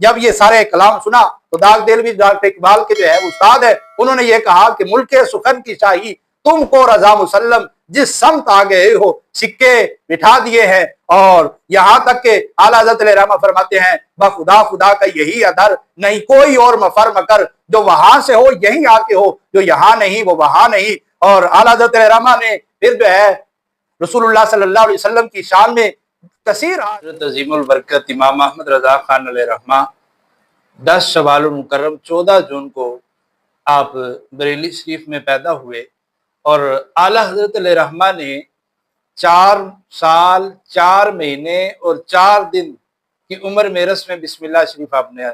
جب یہ سارے کلام سنا تو داغ دہلوی ڈاکٹر اقبال کے جو ہے استاد ہے، انہوں نے یہ کہا کہ ملک سخن کی شاہی تم کو رضا مسلم، جس سمت آ گئے ہو سکے بٹھا دیے ہیں۔ اور یہاں تک کہ اعلیٰ حضرت علیہ رحمہ فرماتے ہیں بخدا خدا کا یہی ادھر، نہیں کوئی اور مفر مکر، جو وہاں سے ہو یہیں آ کے ہو، جو یہاں نہیں وہ وہاں نہیں۔ اور اعلیٰ حضرت علیہ رحمہ نے پھر جو ہے رسول اللہ صلی اللہ علیہ وسلم کی شان میں کثیر حضرت عظیم البرکت امام احمد رضا خان علیہ رحمہ 10 شوال المکرم 14 جون کو آپ بریلی شریف میں پیدا ہوئے، اور اعلیٰ حضرت علیہ رحمہ نے 4 سال 4 مہینے اور 4 دن کی عمر میں رسم بسم اللہ شریف آپ نے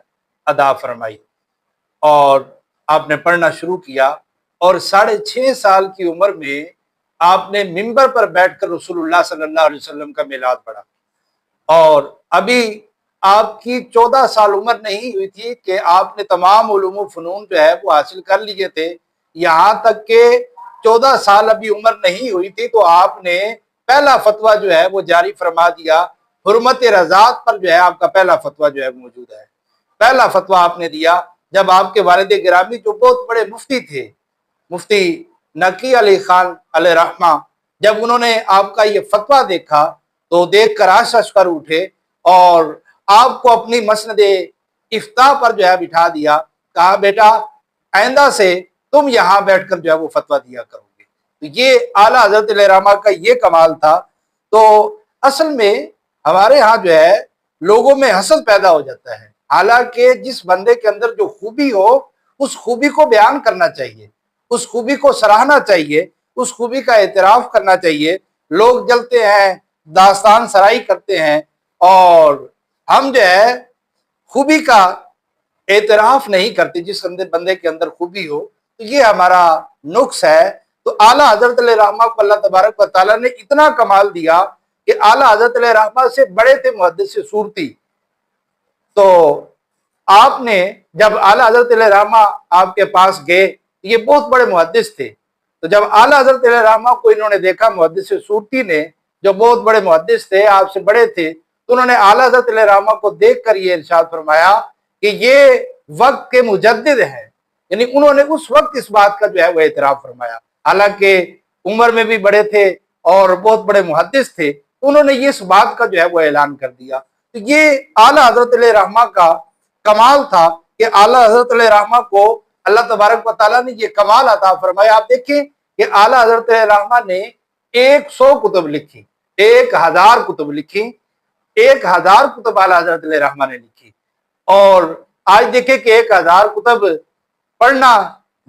ادا فرمائی اور آپ نے پڑھنا شروع کیا، اور 6.5 سال کی عمر میں آپ نے منبر پر بیٹھ کر رسول اللہ صلی اللہ علیہ وسلم کا میلاد پڑھا، اور ابھی آپ کی 14 سال عمر نہیں ہوئی تھی کہ آپ نے تمام علوم و فنون جو ہے وہ حاصل کر لیے تھے۔ یہاں تک کہ 14 سال ابھی عمر نہیں ہوئی تھی تو آپ نے پہلا فتویٰ جو ہے وہ جاری فرما دیا، حرمت رضاعت پر جو ہے آپ کا پہلا فتویٰ جو ہے موجود ہے۔ پہلا فتویٰ آپ نے دیا جب آپ کے والد گرامی جو بہت بڑے مفتی تھے، مفتی نقی علی خان علیہ رحمہ، جب انہوں نے آپ کا یہ فتویٰ دیکھا تو دیکھ کر آشش کر اٹھے اور آپ کو اپنی مسند افتاء پر جو ہے بٹھا دیا، کہا بیٹا آئندہ سے تم یہاں بیٹھ کر جو ہے وہ فتویٰ دیا کرو گے۔ تو یہ اعلیٰ حضرت علیہ رحمہ کا یہ کمال تھا۔ تو اصل میں ہمارے ہاں جو ہے لوگوں میں حسد پیدا ہو جاتا ہے، حالانکہ جس بندے کے اندر جو خوبی ہو اس خوبی کو بیان کرنا چاہیے، اس خوبی کو سراہنا چاہیے، اس خوبی کا اعتراف کرنا چاہیے۔ لوگ جلتے ہیں، داستان سرائی کرتے ہیں، اور ہم جو ہے خوبی کا اعتراف نہیں کرتے۔ جس بندے کے اندر خوبی ہو تو یہ ہمارا نقص ہے۔ تو اعلیٰ حضرت علیہ رحمہ کو اللہ تبارک و تعالیٰ نے اتنا کمال دیا کہ اعلیٰ حضرت علیہ رحمہ سے بڑے تھے محدث صورتی۔ تو آپ نے جب اعلیٰ حضرت علیہ رحمہ آپ کے پاس گئے، یہ بہت بڑے محدث تھے، تو جب اعلیٰ حضرت علیہ رحمہ کو انہوں نے دیکھا، محدث صورتی نے جو بہت بڑے محدث تھے، آپ سے بڑے تھے، تو انہوں نے اعلیٰ حضرت علیہ رحمہ کو دیکھ کر یہ ارشاد فرمایا کہ یہ وقت کے مجدد ہیں، یعنی انہوں نے اس وقت اس بات کا جو ہے وہ اعتراف فرمایا، حالانکہ عمر میں بھی بڑے تھے اور بہت بڑے محدث تھے، انہوں نے یہ اس بات کا جو ہے وہ اعلان کر دیا۔ تو یہ اعلیٰ حضرت علیہ رحمہ کا کمال تھا کہ اعلیٰ حضرت علیہ رحمہ کو اللہ تبارک و تعالیٰ نے یہ کمال عطا فرمایا۔ آپ دیکھیں کہ اعلیٰ حضرت علیہ رحمہ نے 100 کتب لکھی، 1000 کتب لکھی، 1000 کتب اعلیٰ حضرت علیہ رحمہ نے لکھی، اور آج دیکھیں کہ 1000 کتب پڑھنا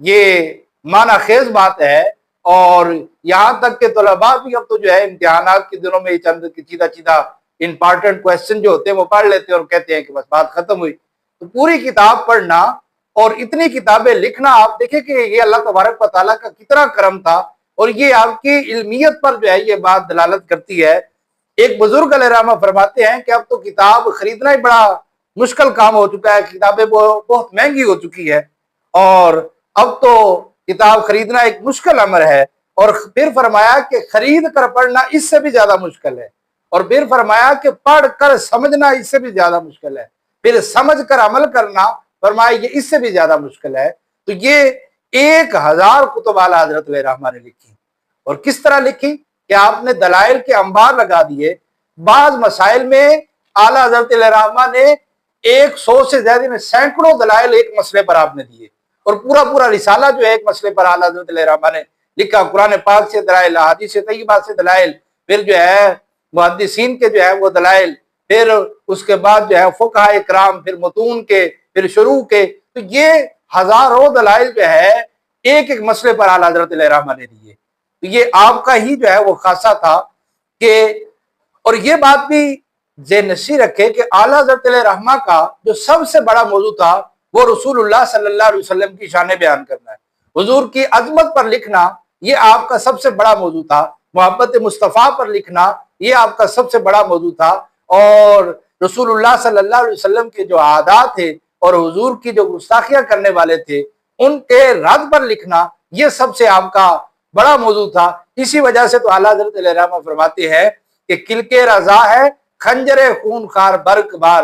یہ معنی خیز بات ہے، اور یہاں تک کہ طلباء بھی اب تو جو ہے امتحانات کے دنوں میں چند چیدہ امپارٹنٹ کویسچن جو ہوتے ہیں وہ پڑھ لیتے ہیں اور کہتے ہیں کہ بس بات ختم ہوئی۔ تو پوری کتاب پڑھنا اور اتنی کتابیں لکھنا، آپ دیکھیں کہ یہ اللہ تبارک و تعالیٰ کا کتنا کرم تھا، اور یہ آپ کی علمیت پر جو ہے یہ بات دلالت کرتی ہے۔ ایک بزرگ علیہ رحمہ فرماتے ہیں کہ اب تو کتاب خریدنا ہی بڑا مشکل کام ہو چکا ہے، کتابیں بہت مہنگی ہو چکی ہے، اور اب تو کتاب خریدنا ایک مشکل امر ہے، اور پھر فرمایا کہ خرید کر پڑھنا اس سے بھی زیادہ مشکل ہے، اور پھر فرمایا کہ پڑھ کر سمجھنا اس سے بھی زیادہ مشکل ہے، پھر سمجھ کر عمل کرنا فرمایا یہ اس سے بھی زیادہ مشکل ہے۔ تو یہ 1000 کتب اعلیٰ حضرت علیہ رحمہ نے لکھی، اور کس طرح لکھی کہ آپ نے دلائل کے انبار لگا دیے۔ بعض مسائل میں اعلیٰ حضرت علیہ رحمہ نے 100 سے زیادہ سینکڑوں دلائل ایک مسئلے پر آپ نے دیے، اور پورا رسالہ جو ہے ایک مسئلے پر اعلیٰ حضرت علیہ رحمہ نے لکھا۔ قرآن پاک سے دلائل، احادیث طیبہ سے دلائل، پھر جو ہے محدثین کے جو ہے وہ دلائل، پھر اس کے بعد جو ہے فقہاء اکرام، پھر متون کے، پھر شروع کے۔ تو یہ ہزاروں دلائل جو ہے ایک ایک مسئلے پر اعلیٰ حضرت علیہ رحمہ نے دیے۔ تو یہ آپ کا ہی جو ہے وہ خاصہ تھا کہ، اور یہ بات بھی ذہن نشین رکھے کہ اعلیٰ حضرت علیہ رحمہ کا جو سب سے بڑا موضوع تھا وہ رسول اللہ صلی اللہ علیہ وسلم کی شان بیان کرنا ہے، حضور کی عظمت پر لکھنا یہ آپ کا سب سے بڑا موضوع تھا، محبت مصطفیٰ پر لکھنا یہ آپ کا سب سے بڑا موضوع تھا، اور رسول اللہ صلی اللہ علیہ وسلم کے جو عادات تھے اور حضور کی جو گستاخیاں کرنے والے تھے ان کے رد پر لکھنا یہ سب سے آپ کا بڑا موضوع تھا۔ اسی وجہ سے تو اعلیٰ حضرت علیہ رحمہ فرماتے ہیں کہ کلکے رضا ہے خنجر خون خار برق بار،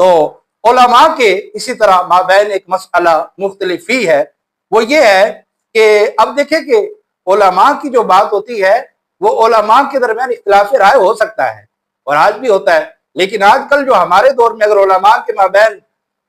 تو علماء کے اسی طرح مابین ایک مسئلہ مختلف ہی ہے، وہ یہ ہے کہ اب دیکھیں کہ علماء کی جو بات ہوتی ہے وہ علماء کے درمیان اختلاف رائے ہو سکتا ہے اور آج بھی ہوتا ہے، لیکن آج کل جو ہمارے دور میں اگر علماء کے مابین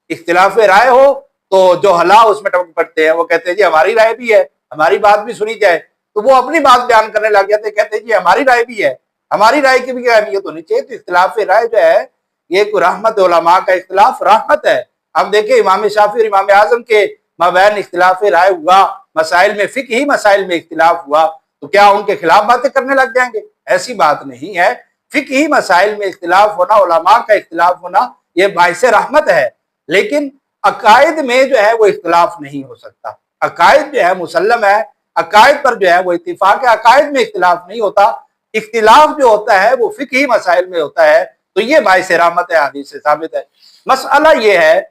اختلاف رائے ہو تو جو حلا اس میں ٹپک پڑتے ہیں، وہ کہتے ہیں جی ہماری رائے بھی ہے، ہماری بات بھی سنی جائے، تو وہ اپنی بات بیان کرنے لگ جاتے ہیں، کہتے ہیں جی ہماری رائے بھی ہے، ہماری رائے کی بھی اہمیت ہونی چاہیے۔ تو اختلاف رائے جو ہے یہ ایک رحمت، علماء کا اختلاف رحمت ہے۔ اب دیکھیں امام شافعی اور امام اعظم کے مابین اختلاف رائے ہوا، مسائل میں فقہی مسائل میں اختلاف ہوا، تو کیا ان کے خلاف باتیں کرنے لگ جائیں گے؟ ایسی بات نہیں ہے۔ فقہی مسائل میں اختلاف ہونا، علماء کا اختلاف ہونا، یہ باعث رحمت ہے، لیکن عقائد میں جو ہے وہ اختلاف نہیں ہو سکتا۔ عقائد جو ہے مسلم ہے، عقائد پر جو ہے وہ اتفاق ہے، عقائد میں اختلاف نہیں ہوتا۔ اختلاف جو ہوتا ہے وہ فقہی مسائل میں ہوتا ہے، تو یہ باعث رحمت ہے، حدیث سے ثابت ہے۔ مسئلہ یہ ہے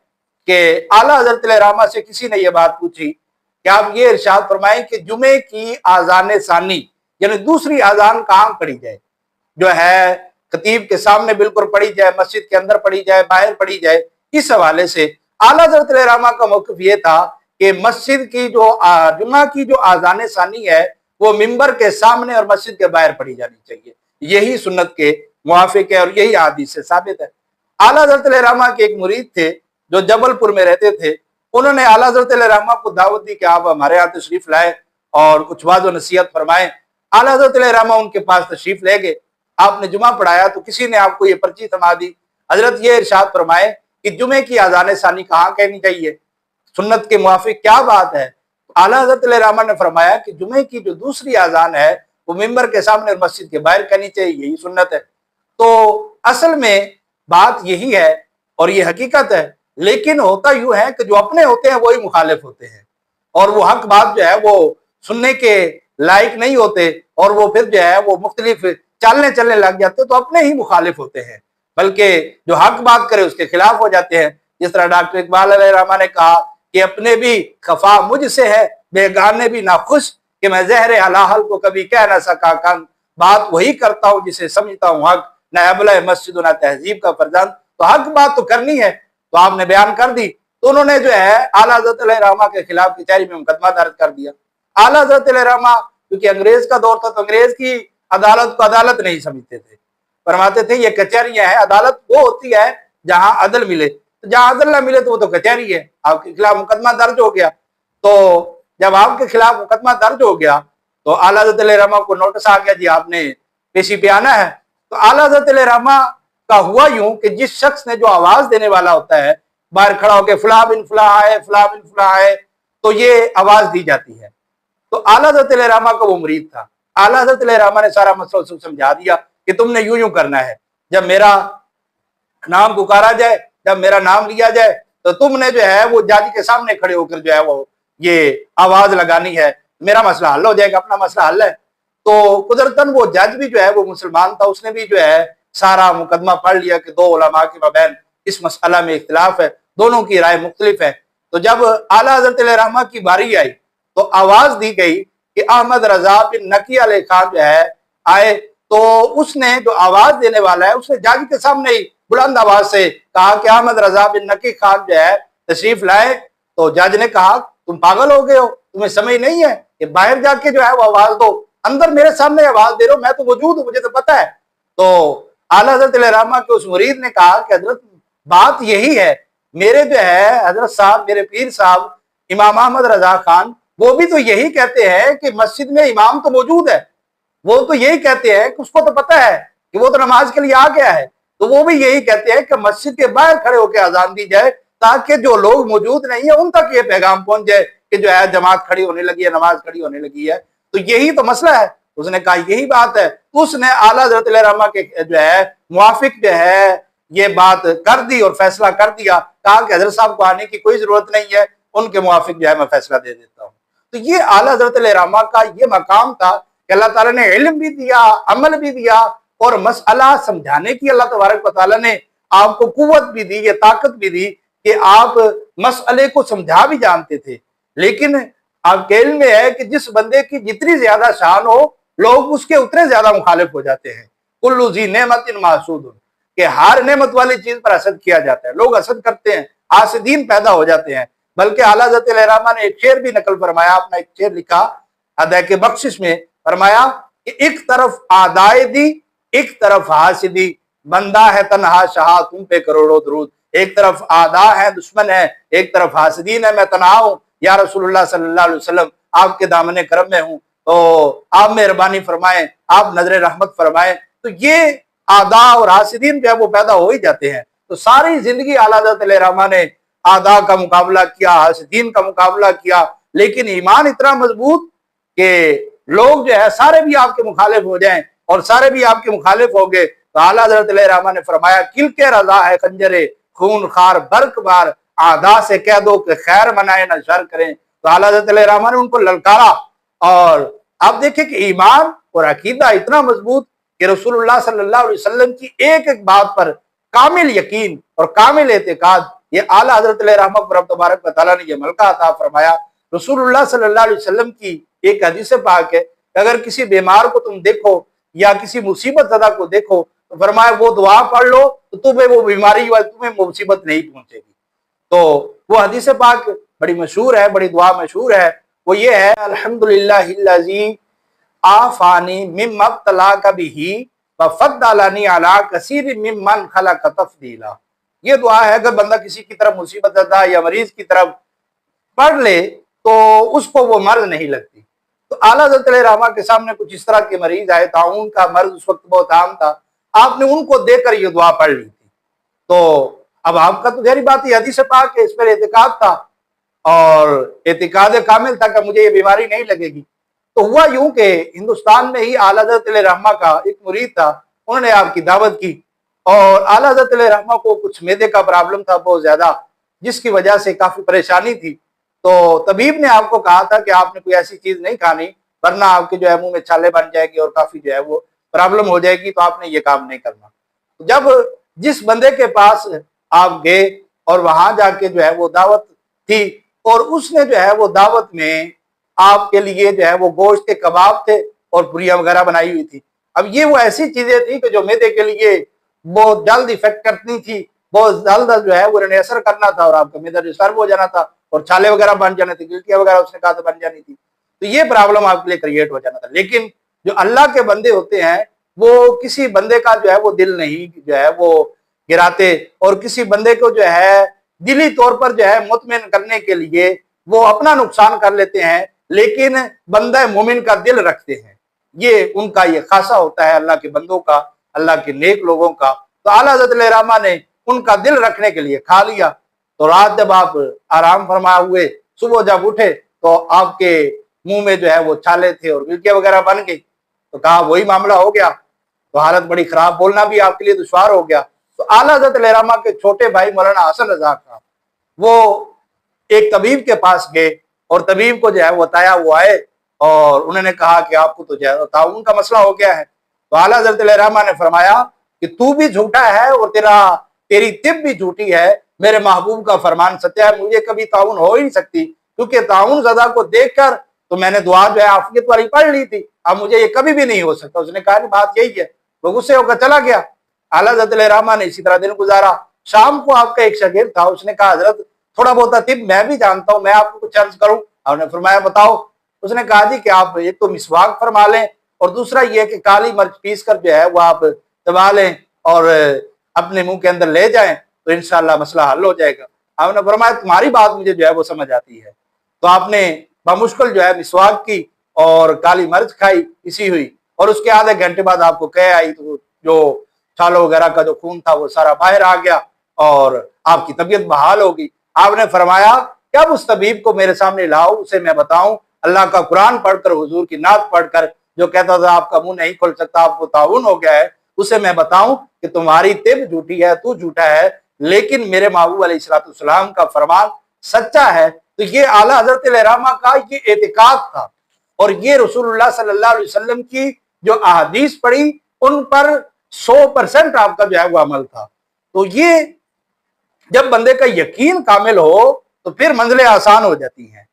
کہ اعلیٰ حضرت علیہ رحمہ سے کسی نے یہ بات پوچھی کہ آپ یہ ارشاد فرمائیں کہ جمعے کی آذان ثانی یعنی دوسری آذان کہاں پڑھی جائے؟ جو ہے خطیب کے سامنے بالکل پڑھی جائے، مسجد کے اندر پڑھی جائے، باہر پڑھی جائے؟ اس حوالے سے اعلیٰ حضرت علیہ رحمہ کا موقف یہ تھا کہ مسجد کی جو جمعہ کی جو آذان ثانی ہے وہ ممبر کے سامنے اور مسجد کے باہر پڑھی جانی چاہیے، یہی سنت کے موافق ہے اور یہی حدیث سے ثابت ہے۔ اعلیٰ حضرت علیہ رحمہ کے ایک مرید تھے جو جبل پور میں رہتے تھے، انہوں نے اعلیٰ حضرت علیہ رحمہ کو دعوت دی کہ آپ ہمارے یہاں تشریف لائے اور کچھ وعظ و نصیحت فرمائیں۔ اعلیٰ حضرت علیہ رحمہ ان کے پاس تشریف لے گئے، آپ نے جمعہ پڑھایا تو کسی نے آپ کو یہ پرچی تھما دی، حضرت یہ ارشاد فرمائے کہ جمعے کی آذان ثانی کہاں کہنی چاہیے، سنت کے موافق کیا بات ہے؟ اعلیٰ حضرت علیہ رحمہ نے فرمایا کہ جمعے کی جو دوسری آذان ہے وہ ممبر کے سامنے اور مسجد کے باہر کہنی چاہیے، یہی سنت ہے۔ تو اصل میں بات یہی ہے اور یہ حقیقت ہے، لیکن ہوتا یوں ہے کہ جو اپنے ہوتے ہیں وہی مخالف ہوتے ہیں، اور وہ حق بات جو ہے وہ سننے کے لائق نہیں ہوتے، اور وہ پھر جو ہے وہ مختلف چلنے لگ جاتے، تو اپنے ہی مخالف ہوتے ہیں، بلکہ جو حق بات کرے اس کے خلاف ہو جاتے ہیں۔ جس طرح ڈاکٹر اقبال علیہ رحمہ نے کہا کہ اپنے بھی خفا مجھ سے ہے، بیگانے بھی ناخوش، کہ میں زہر حلاحل کو کبھی کہہ نہ سکا کن، بات وہی کرتا ہوں جسے سمجھتا ہوں حق، نہ ابلہ مسجد نہ تہذیب کا فرزند۔ تو حق بات تو کرنی ہے، تو آپ نے بیان کر دی، تو انہوں نے جو ہے اعلیٰ حضرت علیہ رحمہ کے خلاف کچہری میں مقدمہ درج کر دیا۔ اعلیٰ حضرت علیہ رحمہ کیونکہ انگریز کا دور تھا تو انگریز کی عدالت کو عدالت نہیں سمجھتے تھے، فرماتے تھے یہ کچہریاں ہیں، عدالت وہ ہوتی ہے جہاں عدل ملے، تو جہاں عدل نہ ملے تو وہ تو کچہری ہے۔ آپ کے خلاف مقدمہ درج ہو گیا، تو جب آپ کے خلاف مقدمہ درج ہو گیا تو اعلیٰ حضرت علیہ رحمہ کو نوٹس آ گیا، جی آپ نے پیشی پہ آنا ہے۔ تو اعلیٰ حضرت علیہ رحمہ کا ہوا یوں کہ جس شخص نے جو آواز دینے والا ہوتا ہے باہر کھڑا ہو کے فلاں بن فلاں آئے، فلاں بن فلاں آئے، تو یہ آواز دی جاتی ہے۔ تو اعلیٰ حضرت علیہ رحمہ کا وہ مرید تھا، اعلیٰ حضرت علیہ رحمہ نے سارا مسئلہ اسے سمجھا دیا کہ تم نے یوں کرنا ہے، جب میرا نام پکارا جائے، جب میرا نام لیا جائے تو تم نے جو ہے وہ جج کے سامنے کھڑے ہو کر جو ہے وہ یہ آواز لگانی ہے، میرا مسئلہ حل ہو جائے گا، اپنا مسئلہ حل ہے۔ تو قدرتاً وہ جج بھی جو ہے وہ مسلمان تھا، اس نے بھی جو ہے سارا مقدمہ پڑھ لیا کہ دو علماء کے مابین اس مسئلہ میں اختلاف ہے، دونوں کی رائے مختلف ہے۔ تو جب اعلیٰ حضرت علیہ رحمہ کی باری آئی تو آواز دی گئی کہ احمد رضا بن نقی علیہ خان جو ہے آئے، تو اس نے جو آواز دینے والا ہے اس نے جج کے سامنے ہی بلند آواز سے کہا کہ احمد رضا بن نقی خان جو ہے تشریف لائے۔ تو جج نے کہا تم پاگل ہو گئے ہو، تمہیں سمجھ نہیں ہے کہ باہر جا کے جو ہے وہ آواز دو، اندر میرے سامنے آواز دے رہے ہو، میں تو موجود ہوں، مجھے تو پتا ہے۔ تو اعلیٰ حضرت علیہ رحمہ کے اس مرید نے کہا کہ حضرت بات یہی ہے، میرے جو ہے حضرت صاحب، میرے پیر صاحب امام احمد رضا خان، وہ بھی تو یہی کہتے ہیں کہ مسجد میں امام تو موجود ہے، وہ تو یہی کہتے ہیں کہ اس کو تو پتا ہے کہ وہ تو نماز کے لیے آ گیا ہے، تو وہ بھی یہی کہتے ہیں کہ مسجد کے باہر کھڑے ہو کے اذان دی جائے تاکہ جو لوگ موجود نہیں ہیں ان تک یہ پیغام پہنچ جائے کہ جو ہے جماعت کھڑی ہونے لگی ہے، نماز کھڑی ہونے لگی ہے۔ تو یہی تو مسئلہ ہے۔ اس نے کہا یہی بات ہے، اس نے اعلیٰ حضرت علیہ رحمہ کے جو ہے موافق جو ہے یہ بات کر دی اور فیصلہ کر دیا، کہا کہ حضرت صاحب کو آنے کی کوئی ضرورت نہیں ہے، ان کے موافق جو ہے میں فیصلہ دے دیتا ہوں۔ تو یہ اعلیٰ حضرت علیہ رحمہ کا یہ مقام تھا کہ اللہ تعالیٰ نے علم بھی دیا، عمل بھی دیا، اور مسئلہ سمجھانے کی اللہ تبارک و تعالیٰ نے آپ کو قوت بھی دی، یہ طاقت بھی دی کہ آپ مسئلے کو سمجھا بھی جانتے تھے۔ لیکن آپ کے علم میں ہے کہ جس بندے کی جتنی زیادہ شان ہو لوگ اس کے اتنے زیادہ مخالف ہو جاتے ہیں۔ کلو ذی نعمت محسود، کہ ہر نعمت والی چیز پر حسد کیا جاتا ہے، لوگ حسد کرتے ہیں، حاسدین پیدا ہو جاتے ہیں۔ بلکہ اعلیٰ حضرت علیہ الرحمہ نے ایک شعر بھی نقل فرمایا، اپنا ایک شعر لکھا ادائے بخشش میں، فرمایا کہ ایک طرف آدائے دی ایک طرف حاسدی، بندہ ہے تنہا شہا تم پہ کروڑوں درود۔ ایک طرف آدھا ہے دشمن ہے، ایک طرف حاسدین ہے، میں تنہا ہوں، یا رسول اللہ صلی اللہ علیہ وسلم آپ کے دامن کرم میں ہوں، تو آپ مہربانی فرمائیں، آپ نظر رحمت فرمائیں۔ تو یہ آدھا اور حاسدین جو ہے وہ پیدا ہو ہی جاتے ہیں۔ تو ساری زندگی اعلیٰ حضرت علیہ الرحمہ نے آدھا کا مقابلہ کیا، حاسدین کا مقابلہ کیا، لیکن ایمان اتنا مضبوط کہ لوگ جو ہے سارے بھی آپ کے مخالف ہو جائیں اور سارے بھی آپ کے مخالف ہو گئے تو اعلیٰ حضرت علیہ الرحمہ نے فرمایا کل کے رضا ہے خنجرے خون خار برق بار، آدھا سے کہہ دو کہ خیر منائے نہ شر کریں۔ تو اعلیٰ حضرت علیہ الرحمہ نے ان کو للکارا، اور آپ دیکھیں کہ ایمان اور عقیدہ اتنا مضبوط کہ رسول اللہ صلی اللہ علیہ وسلم کی ایک ایک بات پر کامل یقین اور کامل اعتقاد، یہ اعلیٰ حضرت علیہ الرحمہ کو رب تبارک و تعالیٰ نے یہ ملکہ عطا فرمایا۔ رسول اللہ صلی اللہ علیہ وسلم کی ایک حدیث پاک ہے کہ اگر کسی بیمار کو تم دیکھو یا کسی مصیبت زدہ کو دیکھو تو فرمایا وہ دعا پڑھ لو تو تمہیں وہ بیماری یا تمہیں مصیبت نہیں پہنچے گی۔ تو وہ حدیث پاک بڑی مشہور ہے، بڑی دعا مشہور ہے، وہ یہ ہے الحمدللہ الذی آفانی مما ابتلاک بہ وفضلنی علی کثیر ممن خلق تفضیلا۔ یہ دعا ہے اگر بندہ کسی کی طرف مصیبت زدہ یا مریض کی طرف پڑھ لے تو اس کو وہ مرض نہیں لگتی۔ تو اعلیٰ حضرت علیہ الرحمہ کے سامنے کچھ اس طرح کے مریض آئے، طاعون کا مرض اس وقت بہت عام تھا، آپ نے ان کو دیکھ کر یہ دعا پڑھ لی تھی۔ تو اب آپ کا تو ظاہری بات یہ حدیث پاک ہے، اس پر اعتقاد تھا اور اعتقاد کامل تھا کہ مجھے یہ بیماری نہیں لگے گی۔ تو ہوا یوں کہ ہندوستان میں ہی اعلیٰ حضرت علیہ الرحمہ کا ایک مرید تھا، انہوں نے آپ کی دعوت کی اور اعلیٰ حضرت علیہ الرحمہ کو کچھ معدے کا پرابلم تھا بہت زیادہ، جس کی وجہ سے کافی پریشانی تھی۔ تو طبیب نے آپ کو کہا تھا کہ آپ نے کوئی ایسی چیز نہیں کھانی ورنہ آپ کے جو ہے منہ میں چھالے بن جائے گی اور کافی جو ہے وہ پرابلم ہو جائے گی، تو آپ نے یہ کام نہیں کرنا۔ جب جس بندے کے پاس آپ گئے اور وہاں جا کے جو ہے وہ دعوت تھی اور اس نے جو ہے وہ دعوت میں آپ کے لیے جو ہے وہ گوشت کے کباب تھے اور پوریاں وغیرہ بنائی ہوئی تھی۔ اب یہ وہ ایسی چیزیں تھیں کہ جو معدے کے لیے بہت جلد افیکٹ کرتی تھی، بہت جلد جو ہے وہ اثر کرنا تھا اور آپ کا معدہ ڈسٹرب ہو جانا تھا اور چھالے وغیرہ بن جانے تھے، گلٹیاں وغیرہ اس نے کہا تھا بن جانی تھی، تو یہ پرابلم آپ کے لیے کریٹ ہو جانا تھا۔ لیکن جو اللہ کے بندے ہوتے ہیں وہ کسی بندے کا جو ہے وہ دل نہیں جو ہے وہ گراتے، اور کسی بندے کو جو ہے دلی طور پر جو ہے مطمئن کرنے کے لیے وہ اپنا نقصان کر لیتے ہیں لیکن بندہ مومن کا دل رکھتے ہیں۔ یہ ان کا یہ خاصہ ہوتا ہے اللہ کے بندوں کا، اللہ کے نیک لوگوں کا۔ تو اعلیٰ حضرت علیہ الرحمہ نے ان کا دل رکھنے کے لیے کھا لیا۔ تو رات جب آپ آرام فرما ہوئے، صبح جب اٹھے تو آپ کے منہ میں جو ہے وہ چھالے تھے اور گلٹیاں وغیرہ بن گئی۔ تو کہا وہی معاملہ ہو گیا، تو حالت بڑی خراب، بولنا بھی آپ کے لیے دشوار ہو گیا۔ تو اعلیٰ حضرت علیہ الرحمہ کے چھوٹے بھائی مولانا حسن رضا کا وہ ایک طبیب کے پاس گئے اور طبیب کو جو ہے وہ بتایا، وہ آئے اور انہوں نے کہا کہ آپ کو تو جو ہے طاعون کا مسئلہ ہو گیا ہے۔ تو اعلیٰ حضرت علیہ الرحمہ نے فرمایا کہ تو بھی جھوٹا ہے اور تیری طب بھی جھوٹی ہے، میرے محبوب کا فرمان سچا ہے، مجھے کبھی طاعون ہو ہی نہیں سکتی، کیونکہ طاعون زدہ کو دیکھ کر تو میں نے دعا جو ہے عافیت والی پڑھ لی تھی، اب مجھے یہ کبھی بھی نہیں ہو سکتا۔ اس نے کہا کہ بات یہی ہے، وہ غصے ہو کر چلا گیا۔ اعلیٰ حضرت علیہ الرحمہ نے اسی طرح دن گزارا۔ شام کو آپ کا ایک شاگرد تھا، اس نے کہا حضرت تھوڑا بہت طب میں بھی جانتا ہوں، میں آپ کو کچھ عرض کروں؟ آپ نے فرمایا بتاؤ۔ اس نے کہا جی کہ آپ ایک تو مسواک فرما لیں اور دوسرا یہ کہ کالی مرچ پیس کر جو ہے وہ آپ دبا لیں اور اپنے منہ کے اندر لے جائیں تو انشاءاللہ مسئلہ حل ہو جائے گا۔ آپ نے فرمایا تمہاری بات مجھے جو ہے وہ سمجھ آتی ہے۔ تو آپ نے بمشکل جو ہے مسواک کی اور کالی مرچ کھائی، اسی ہوئی، اور اس کے آدھے گھنٹے بعد آپ کو کہہ آئی تو جو چھالوں وغیرہ کا جو خون تھا وہ سارا باہر آ گیا اور آپ کی طبیعت بحال ہوگی۔ آپ نے فرمایا کہ اب اس طبیب کو میرے سامنے لاؤ، اسے میں بتاؤں اللہ کا قرآن پڑھ کر، حضور کی نعت پڑھ کر جو کہتا تھا آپ کا منہ نہیں کھل سکتا، آپ کو طاعون ہو گیا ہے، اسے میں بتاؤں کہ تمہاری طب جھوٹی ہے، تو جھوٹا ہے، لیکن میرے محبوب علیہ الصلوۃ والسلام کا فرمان سچا ہے۔ تو یہ اعلیٰ حضرت علیہ الرحمہ کا یہ اعتقاد تھا، اور یہ رسول اللہ صلی اللہ علیہ وسلم کی جو احادیث پڑھی ان پر 100% آپ کا جو ہے وہ عمل تھا۔ تو یہ جب بندے کا یقین کامل ہو تو پھر منزلیں آسان ہو جاتی ہیں۔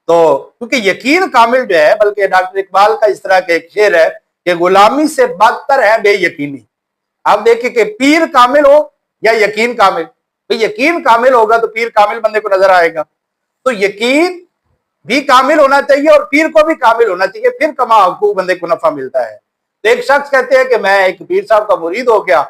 تو کیونکہ یقین کامل جو ہے، بلکہ ڈاکٹر اقبال کا اس طرح کا ایک شعر ہے کہ غلامی سے بدتر ہے بے یقینی۔ آپ دیکھیں کہ پیر کامل ہو یا یقین کامل. یقین کامل ہوگا تو پیر کامل بندے کو نظر آئے گا. تو یقین بھی کامل ہونا چاہیے اور پیر کو بھی کامل ہونا چاہیے, پھر کما حقوق بندے کو نفع ملتا ہے. تو ایک شخص کہتے ہیں کہ میں ایک پیر صاحب کا مرید ہو گیا.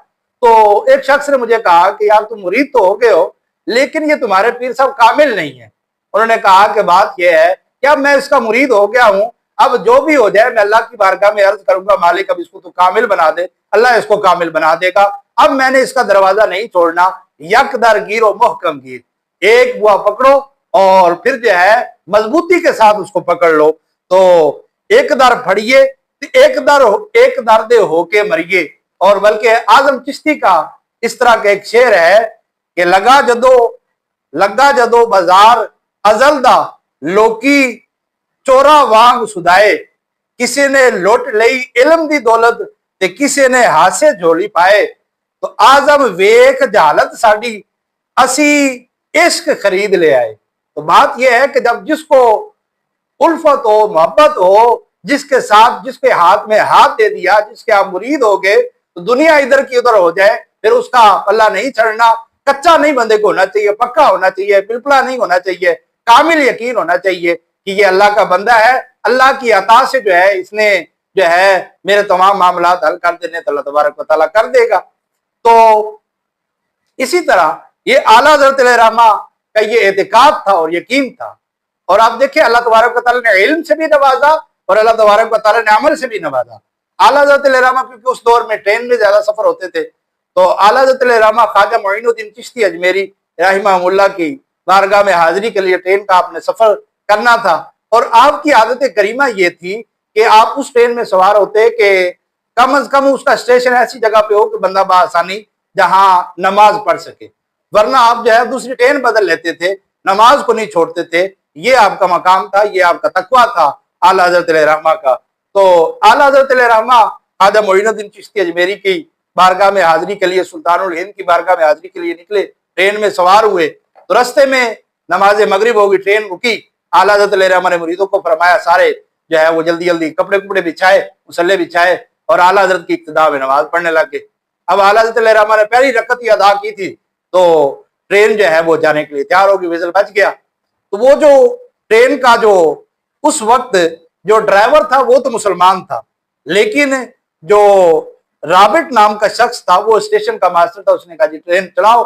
تو ایک شخص نے مجھے کہا کہ یار تم مرید تو ہو گئے ہو لیکن یہ تمہارے پیر صاحب کامل نہیں ہے. انہوں نے کہا کہ بات یہ ہے کہ اب میں اس کا مرید ہو گیا ہوں, اب جو بھی ہو جائے میں اللہ کی بارگاہ میں عرض کروں گا مالک اب اس کو تو کامل بنا دے, اللہ اس کو کامل بنا دے گا. اب میں نے اس کا دروازہ نہیں چھوڑنا, یک در گیر و محکم گیر, ایک بوا پکڑو اور پھر جو ہے مضبوطی کے ساتھ اس کو پکڑ لو. تو ایک در پھڑیے ایک در دے ہو کے مریے. اور بلکہ اعظم چشتی کا اس طرح کا ایک شعر ہے کہ لگا جدو بازار ازل دا لوکی چورا وانگ سدائے, کسی نے لوٹ لئی علم دی دولت تے کسی نے ہاسے جھولی پائے. تو اعظم ویک جہالت ساڈی اسی عشق خرید لے آئے. تو بات یہ ہے کہ جب جس کو الفت ہو, محبت ہو, جس کے ہاتھ میں ہاتھ دے دیا, جس کے آپ مرید ہو گئے, تو دنیا ادھر کی ادھر ہو جائے پھر اس کا پلہ نہیں چڑھنا. کچا نہیں بندے کو ہونا چاہیے, پکا ہونا چاہیے, پلپلا نہیں ہونا چاہیے, کامل یقین ہونا چاہیے کہ یہ اللہ کا بندہ ہے, اللہ کی عطا سے جو ہے اس نے جو ہے میرے تمام معاملات حل کر دینے تو اللہ تبارک و تعالیٰ کر دے گا. تو اسی طرح یہ اعلیٰ حضرت علیہ رحمہ کا یہ اعتقاد تھا اور یقین تھا. اور آپ دیکھیں اللہ تبارک و تعالیٰ نے علم سے بھی نوازا اور اللہ تبارک و تعالیٰ نے عمل سے بھی نوازا. اعلیٰ حضرت علیہ رحمہ کیونکہ اس دور میں ٹرین میں زیادہ سفر ہوتے تھے, تو اعلیٰ حضرت علیہ رحمہ خواجہ معین الدین چشتی اجمیری رحمہ اللہ کی بارگاہ میں حاضری کے لیے ٹرین کا آپ نے سفر کرنا تھا. اور آپ کی عادت کریمہ یہ تھی کہ آپ اس ٹرین میں سوار ہوتے کہ کم از کم اس کا اسٹیشن ایسی جگہ پہ ہو کہ بندہ بآسانی جہاں نماز پڑھ سکے, ورنہ آپ جو ہے دوسری ٹرین بدل لیتے تھے, نماز کو نہیں چھوڑتے تھے. یہ آپ کا مقام تھا, یہ آپ کا تقویٰ تھا اعلیٰ حضرت علیہ رحمہ کا. تو اعلیٰ حضرت علیہ رحمہ خواجہ معین الدین چشتی اجمیری کی بارگاہ میں حاضری کے لیے, سلطان الہند کی بارگاہ میں حاضری کے لیے نکلے, ٹرین میں سوار ہوئے. تو رستے میں نماز مغرب ہوگی, ٹرین رکی. اعلیٰ حضرت علیہ رحمہ نے مریدوں کو فرمایا سارے جو ہے وہ جلدی جلدی کپڑے بچھائے, مسلح بچھائے اور اعلیٰ حضرت کی اقتداء میں نماز پڑھنے لگ گئے. اب اعلیٰ حضرت علیہ رحمہ نے پہلی رکعت ہی ادا کی تھی تو ٹرین جو ہے وہ جانے کے لیے تیار ہوگی, وزل بج گیا. تو وہ جو ٹرین کا جو اس وقت جو ڈرائیور تھا وہ تو مسلمان تھا, لیکن جو رابٹ نام کا شخص تھا وہ اسٹیشن کا ماسٹر تھا. اس نے کہا جی ٹرین چلاؤ.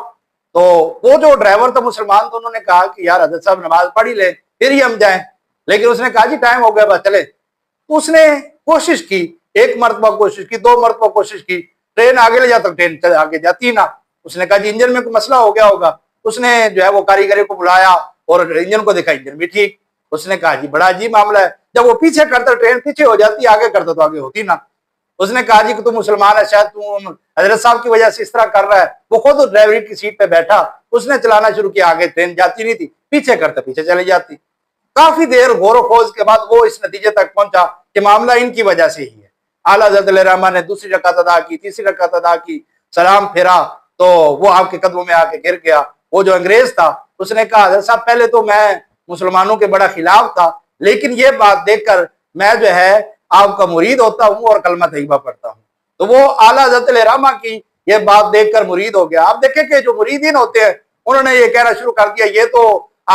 تو وہ جو ڈرائیور تھا مسلمان, تو انہوں نے کہا کہ یار حضرت صاحب نماز پڑھ ہی لیں پھر ہی ہم جائیں. لیکن اس نے کہا جی ٹائم ہو گیا بس چلے. تو اس نے کوشش کی, ایک مرتبہ کوشش کی, 2 مرتبہ کوشش کی, ٹرین آگے لے جاتا ٹرین آگے جاتی نہ. اس نے کہا جی انجن میں کوئی مسئلہ ہو گیا ہوگا. اس نے جو ہے وہ کاریگری کو بلایا اور انجن کو دیکھا, انجن بھی ٹھیک. اس نے کہا جی بڑا عجیب معاملہ ہے, جب وہ پیچھے کرتا ٹرین پیچھے ہو جاتی, آگے کرتا تو آگے ہوتی نہ. اس نے کہا جی کہ تم مسلمان ہے, شاید تم حضرت صاحب کی وجہ سے اس طرح کر رہا ہے. وہ خود ڈرائیوری کی سیٹ پہ بیٹھا, اس نے چلانا شروع کیا, آگے ٹرین جاتی نہیں تھی, پیچھے کرتا پیچھے چلی جاتی. کافی دیر غور و خوض کے بعد وہ اس نتیجے تک پہنچا کہ معاملہ ان کی وجہ سے ہی ہے. اعلیٰ حضرت علیہ رحمہ نے دوسری رکعت ادا کی, تیسری رکعت ادا کی, سلام پھیرا تو وہ آپ کے قدموں میں آ کے گر گیا. وہ جو انگریز تھا اس نے کہا حضرت صاحب پہلے تو میں مسلمانوں کے بڑا خلاف تھا, لیکن یہ بات دیکھ کر میں جو ہے آپ کا مرید ہوتا ہوں اور کلمہ طیبہ پڑھتا ہوں. تو وہ اعلیٰ حضرت علیہ رحمہ کی یہ بات دیکھ کر مرید ہو گیا. آپ دیکھیں کہ جو مریدین ہوتے ہیں انہوں نے یہ کہنا شروع کر دیا یہ تو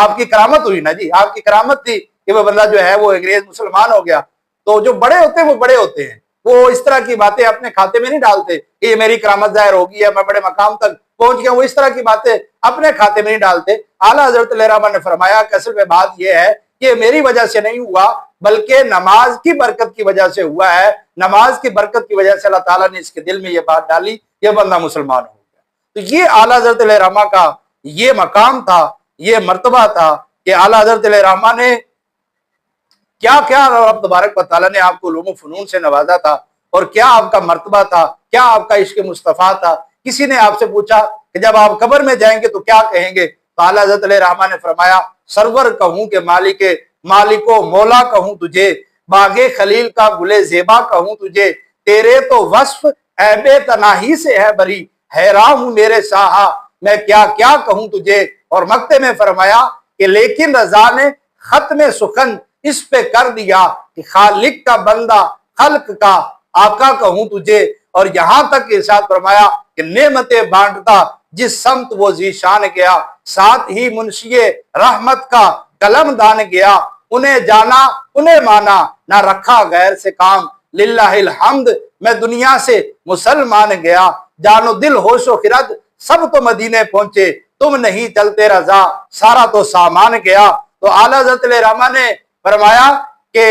آپ کی کرامت ہوئی نا جی, آپ کی کرامت تھی کہ وہ بندہ جو ہے وہ انگریز مسلمان ہو گیا. تو جو بڑے ہوتے ہیں وہ بڑے ہوتے ہیں, وہ اس طرح کی باتیں اپنے کھاتے میں نہیں ڈالتے کہ یہ میری کرامت ظاہر ہوگی ہے, میں بڑے مقام تک پہنچ گیا. وہ اس طرح کی باتیں اپنے کھاتے میں نہیں ڈالتے. اعلیٰ حضرت علیہ رحمہ نے فرمایا کہ اصل میں بات یہ ہے کہ میری وجہ سے نہیں ہوا بلکہ نماز کی برکت کی وجہ سے ہوا ہے. نماز کی برکت کی وجہ سے اللہ تعالیٰ نے اس کے دل میں یہ بات ڈالی, یہ بندہ مسلمان ہو گیا. تو یہ اعلیٰ حضرت علیہ رحمہ کا یہ مقام تھا, یہ مرتبہ تھا کہ اعلیٰ حضرت علیہ رحمہ نے کیا کیا رب تبارک و تعالیٰ نے آپ کو علوم و فنون سے نوازا تھا, اور کیا آپ کا مرتبہ تھا, کیا آپ کا عشق مصطفیٰ تھا. کسی نے آپ سے پوچھا کہ جب آپ قبر میں جائیں گے تو کیا کہیں گے, تو اعلیٰ حضرت علیہ رحمہ نے فرمایا سرور کہوں کہ مالک و مولا کہوں تجھے, باغ خلیل کا گلے زیبا کہوں تجھے, تیرے تو وصف عیب تناہی سے ہے بری, حیران ہوں میرے شاہا میں کیا کیا کہوں تجھے. اور مکتے میں فرمایا کہ لیکن رضا نے ختم سخن اس پہ کر دیا کہ خالق کا بندہ خلق کا آقا کہوں تجھے, اور یہاں تک ارشاد فرمایا کہ نعمتیں بانٹتا جس سمت وہ ذیشان گیا، ساتھ ہی منشی رحمت کا قلم دان گیا، انہیں جانا انہیں مانا نہ رکھا غیر سے کام، للہ الحمد میں دنیا سے مسلمان گیا، جانو دل ہوش و خرد سب تو مدینے پہنچے، تم نہیں چلتے رضا سارا تو سامان گیا۔ تو اعلیٰ حضرت علیہ رحمہ نے فرمایا کہ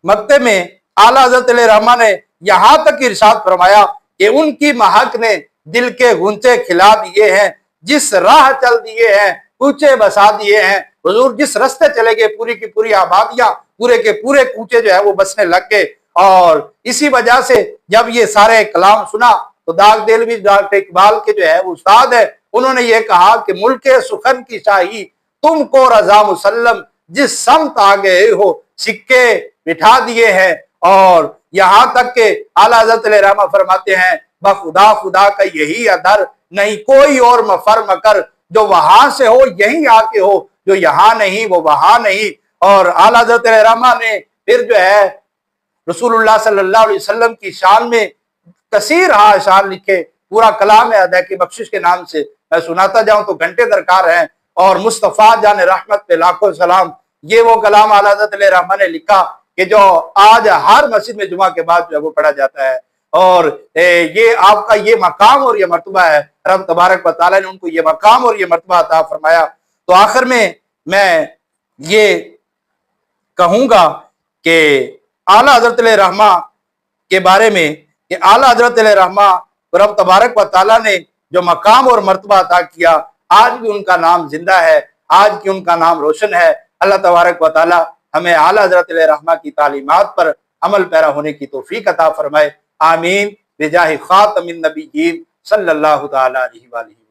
مکتے میں اعلیٰ حضرت علیہ رحمہ نے یہاں تک ارشاد فرمایا کہ ان کی مہک نے دل کے غنچے کھلا دیے ہیں، جس راہ چل دیے ہیں کوچے بسا دیے ہیں۔ حضور جس رستے چلے گئے پوری کی پوری آبادیاں، پورے کے پورے کوچے جو ہے وہ بسنے لگ گئے۔ اور اسی وجہ سے جب یہ سارے کلام سنا تو داغ دہلوی ڈاکٹر اقبال کے جو ہے وہ استاد ہے، انہوں نے یہ کہا کہ ملک سخن کی شاہی تم کو رضا مسلم، جس سمت آ گئے ہو سکے بٹھا دیے ہیں۔ اور یہاں تک کہ اعلیٰ حضرت علیہ رحمہ فرماتے ہیں بخدا خدا کا یہی ادھر، نہیں کوئی اور مفر مکر، جو وہاں سے ہو یہیں آ کے ہو، جو یہاں نہیں وہ وہاں نہیں۔ اور اعلیٰ حضرت علیہ رحمہ نے پھر جو ہے رسول اللہ صلی اللہ علیہ وسلم کی شان میں کثیر اشعار لکھے، پورا کلام ادا کی بخشش کے نام سے میں سناتا جاؤں تو گھنٹے درکار ہیں۔ اور مصطفیٰ جان رحمت پہ لاکھوں سلام، یہ وہ کلام اعلیٰ حضرت علیہ رحمہ نے لکھا کہ جو آج ہر مسجد میں جمعہ کے بعد جو ہے وہ پڑھا جاتا ہے۔ اور یہ آپ کا یہ مقام اور یہ مرتبہ ہے، رب تبارک و تعالیٰ نے ان کو یہ مقام اور یہ مرتبہ عطا فرمایا۔ تو آخر میں یہ کہوں گا کہ اعلیٰ حضرت علیہ رحمہ کے بارے میں کہ اعلیٰ حضرت علیہ رحمہ رب تبارک و تعالیٰ نے جو مقام اور مرتبہ عطا کیا، آج بھی ان کا نام زندہ ہے، آج بھی ان کا نام روشن ہے۔ اللہ تبارک و تعالیٰ ہمیں اعلیٰ حضرت علیہ رحمہ کی تعلیمات پر عمل پیرا ہونے کی توفیق عطا فرمائے، آمین بجاہ خاتم النبیین صلی اللہ تعالیٰ علیہ وآلہ